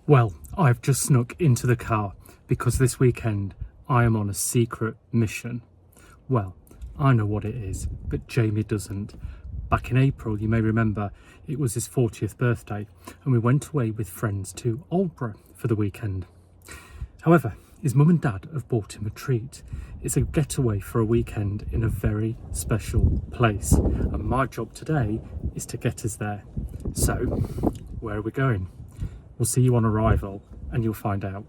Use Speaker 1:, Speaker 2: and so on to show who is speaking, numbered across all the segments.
Speaker 1: Well, I've just snuck into the car because this weekend I am on a secret mission. Well, I know what it is, but Jamie doesn't. Back in April, you may remember, it was his 40th birthday and we went away with friends to Aldborough for the weekend. However, his mum and dad have bought him a treat. It's a getaway for a weekend in a very special place, and my job today is to get us there. So, where are we going? We'll see you on arrival and you'll find out.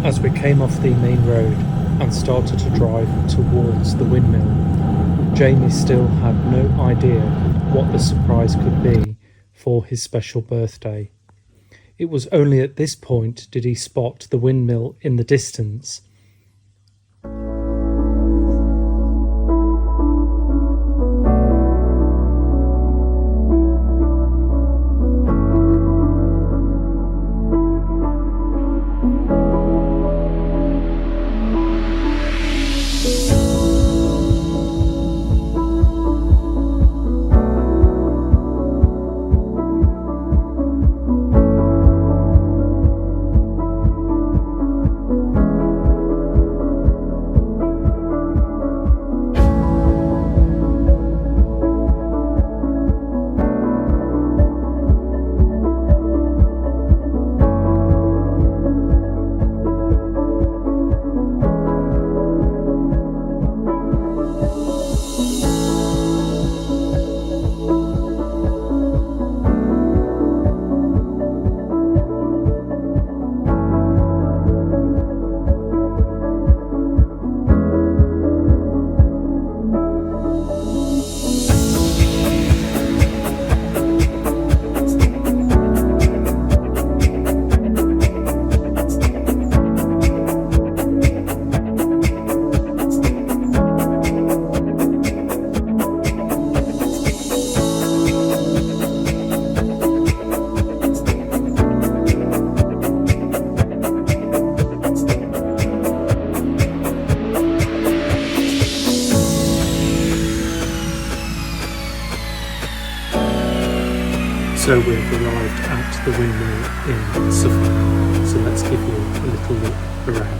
Speaker 1: As we came off the main road and started to drive towards the Windmill, Jamie still had no idea what the surprise could be for his special birthday. It was only at this point did he spot the windmill in the distance. So we've arrived at the Windmill in Suffolk, so let's give you a little look around.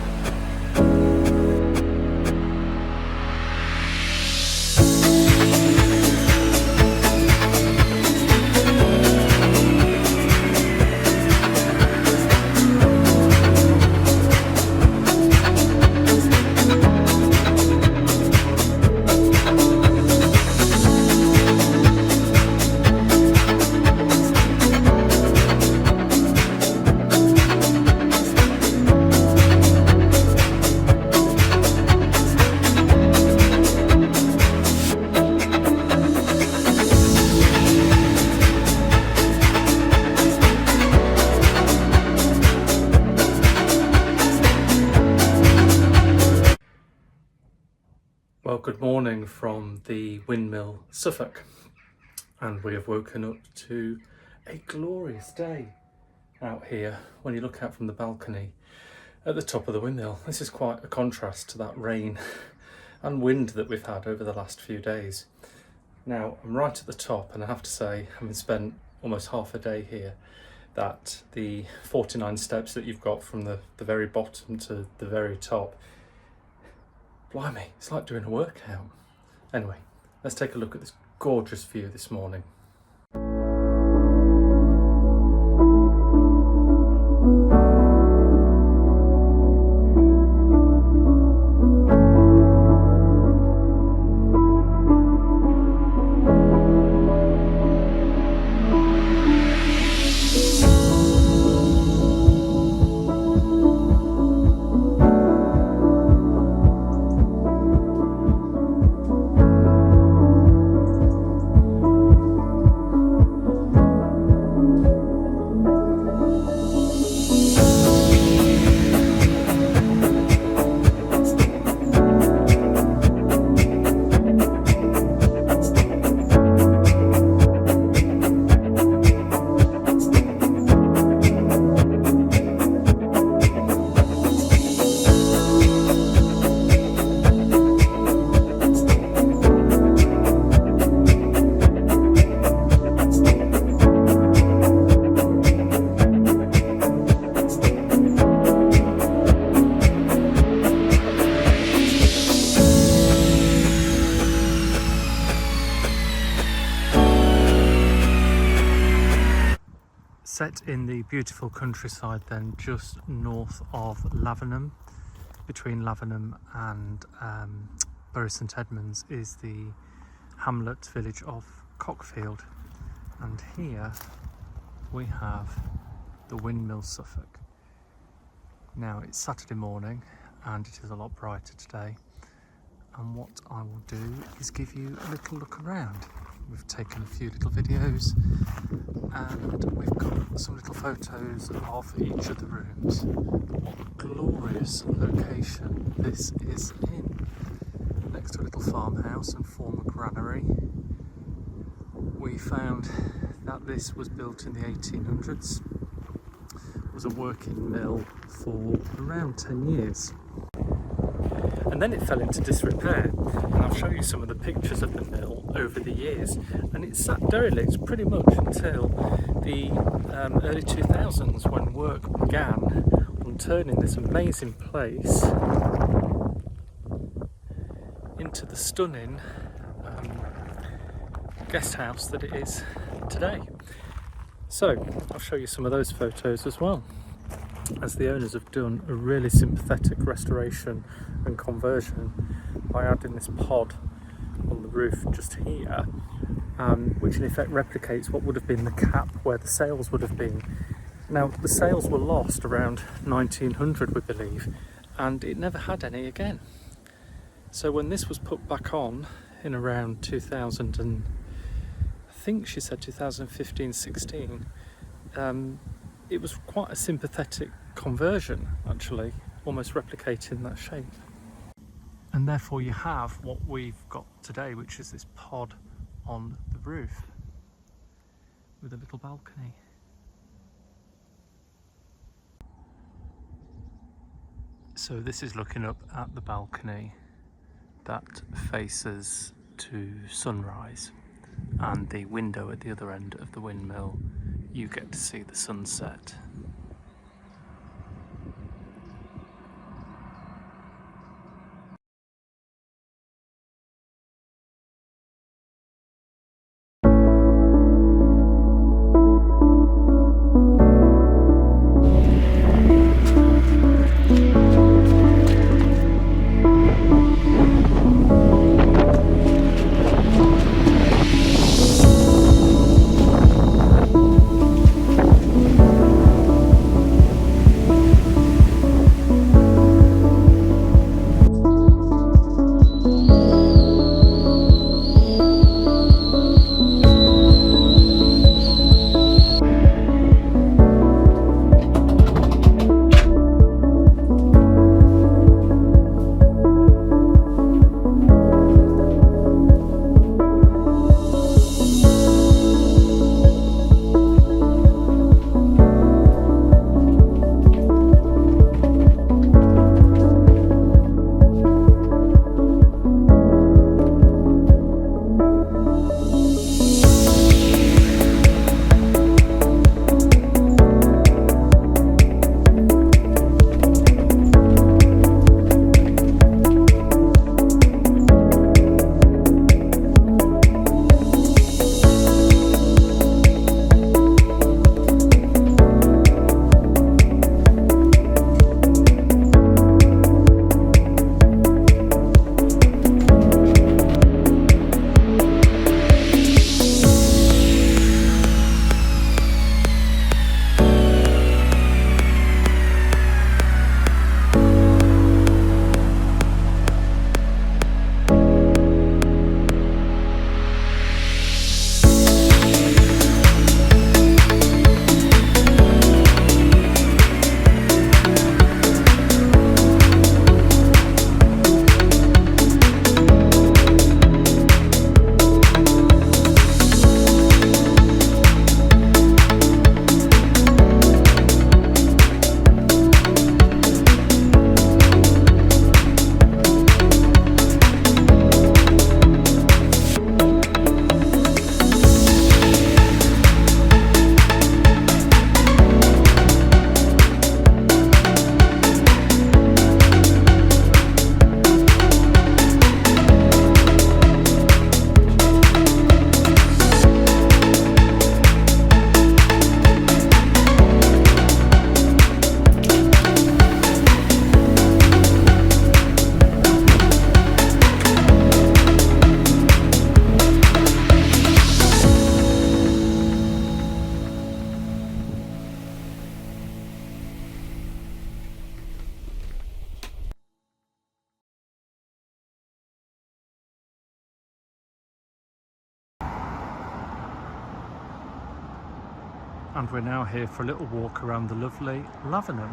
Speaker 1: good morning from the Windmill, Suffolk, and we have woken up to a glorious day out here when you look out from the balcony at the top of the windmill. This is quite a contrast to that rain and wind that we've had over the last few days. Now, I'm right at the top, and I have to say, having spent almost half a day here, that the 49 steps that you've got from the very bottom to the very top, blimey, it's like doing a workout. Anyway, let's take a look at this gorgeous view this morning. Set in the beautiful countryside then, just north of Lavenham, between Lavenham and Bury St Edmunds, is the hamlet village of Cockfield, and here we have the Windmill, Suffolk. Now it's Saturday morning and it is a lot brighter today, and what I will do is give you a little look around. We've taken a few little videos and we've got some little photos of each of the rooms. What a glorious location this is in, next to a little farmhouse and former granary. We found that this was built in the 1800s, was a working mill for around 10 years. And then it fell into disrepair, and I'll show you some of the pictures of the mill over the years, and it sat derelict pretty much until the early 2000s, when work began on turning this amazing place into the stunning guest house that it is today. So I'll show you some of those photos as well, as the owners have done a really sympathetic restoration and conversion by adding this pod on the roof just here, which in effect replicates what would have been the cap where the sails would have been. Now, the sails were lost around 1900, we believe, and it never had any again. So when this was put back on in around 2000 and I think she said 2015-16, it was quite a sympathetic conversion, actually, almost replicating that shape. And therefore you have what we've got today, which is this pod on the roof with a little balcony. So this is looking up at the balcony that faces to sunrise, and the window at the other end of the windmill, you get to see the sunset. and we're now here for a little walk around the lovely Lavenham.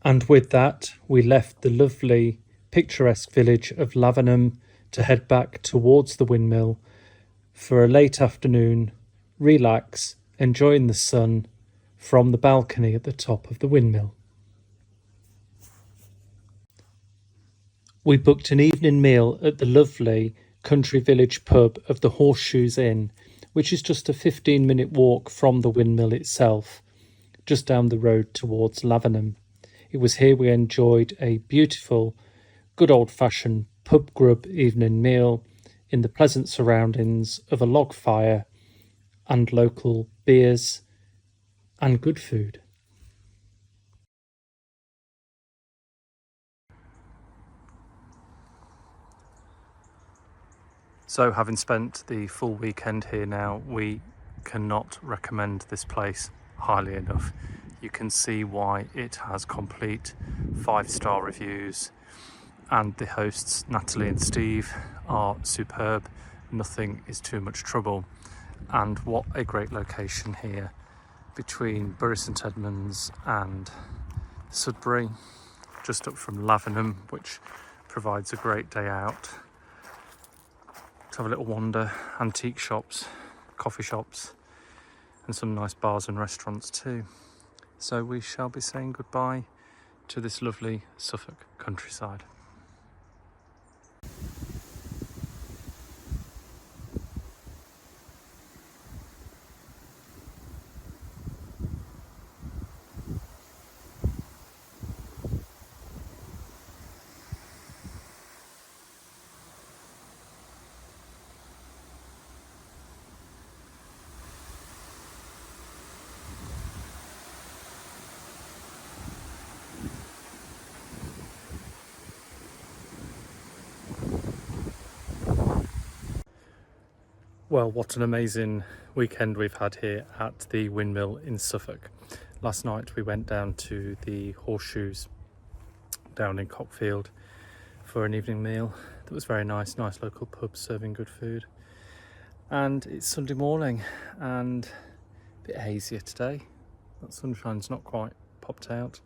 Speaker 1: And with that, we left the lovely, picturesque village of Lavenham to head back towards the Windmill for a late afternoon, relax, enjoying the sun from the balcony at the top of the Windmill. We booked an evening meal at the lovely country village pub of the Horseshoes Inn, which is just a 15-minute walk from the Windmill itself, just down the road towards Lavenham. It was here we enjoyed a beautiful, good old-fashioned pub grub evening meal in the pleasant surroundings of a log fire and local beers and good food. So, having spent the full weekend here now, we cannot recommend this place highly enough. You can see why it has complete 5-star reviews, and the hosts Natalie and Steve are superb. Nothing is too much trouble, and what a great location here between Bury St Edmunds and Sudbury, just up from Lavenham, which provides a great day out to have a little wander. Antique shops, coffee shops, and some nice bars and restaurants too. So we shall be saying goodbye to this lovely Suffolk countryside. Well, what an amazing weekend we've had here at the Windmill in Suffolk. Last night we went down to the Horseshoes down in Cockfield for an evening meal that was very nice local pub serving good food. And it's Sunday morning and a bit hazier today. That sunshine's not quite popped out.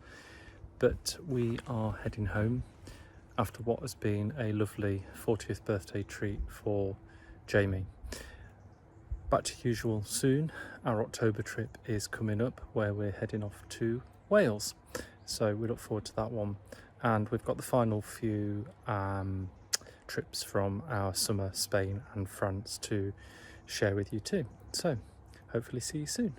Speaker 1: But we are heading home after what has been a lovely 40th birthday treat for Jamie. Back to usual soon. Our October trip is coming up where we're heading off to Wales. So we look forward to that one. And we've got the final few trips from our summer, Spain and France, to share with you too. So hopefully see you soon.